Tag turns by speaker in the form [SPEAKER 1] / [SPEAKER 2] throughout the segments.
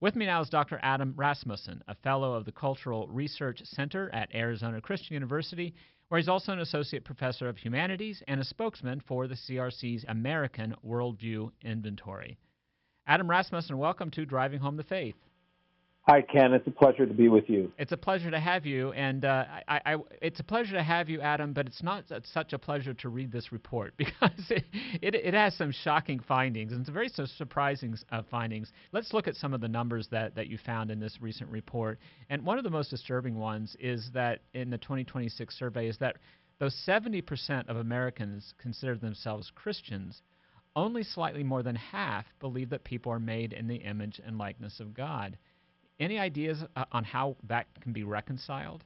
[SPEAKER 1] With me now is Dr. Adam Rasmussen, a fellow of the Cultural Research Center at Arizona Christian University, where he's also an associate professor of humanities and a spokesman for the CRC's American Worldview Inventory. Adam Rasmussen, welcome to Driving Home the Faith.
[SPEAKER 2] Hi, Ken. It's a pleasure to be with you.
[SPEAKER 1] It's a pleasure to have you, and it's a pleasure to have you, Adam, but it's not such a pleasure to read this report because it has some shocking findings, and some very surprising findings. Let's look at some of the numbers that you found in this recent report, and one of the most disturbing ones is that in the 2026 survey is that though 70% of Americans consider themselves Christians, only slightly more than half believe that people are made in the image and likeness of God. Any ideas on how that can be reconciled?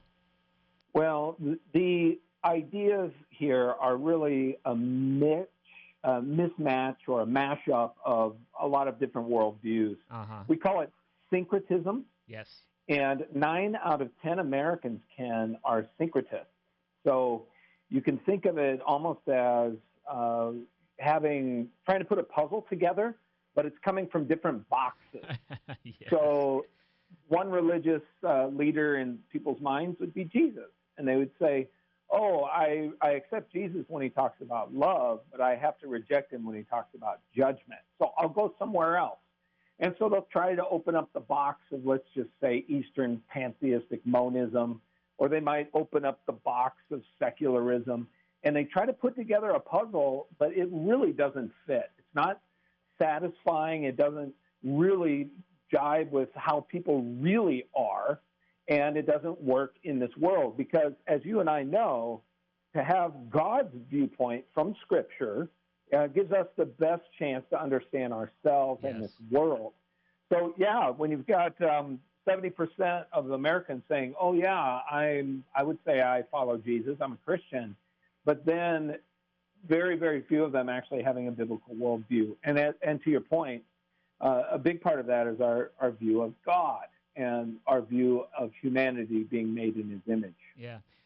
[SPEAKER 2] Well, the ideas here are really a mismatch or a mashup of a lot of different worldviews. We call it syncretism.
[SPEAKER 1] Yes.
[SPEAKER 2] And 9 out of 10 Americans, Ken, are syncretists. So you can think of it almost as trying to put a puzzle together, but it's coming from different boxes.
[SPEAKER 1] Yes.
[SPEAKER 2] So one religious leader in people's minds would be Jesus. And they would say, I accept Jesus when he talks about love, but I have to reject him when he talks about judgment. So I'll go somewhere else. And so they'll try to open up the box of, let's just say, Eastern pantheistic monism, or they might open up the box of secularism. And they try to put together a puzzle, but it really doesn't fit. It's not satisfying. It doesn't really jive with how people really are, and it doesn't work in this world because, as you and I know, to have God's viewpoint from Scripture gives us the best chance to understand ourselves and this world. So, when you've got 70% of Americans saying, I would say I follow Jesus, I'm a Christian, but then very, very few of them actually having a biblical worldview. And to your point, a big part of that is our view of God and our view of humanity being made in his image.
[SPEAKER 1] Yeah.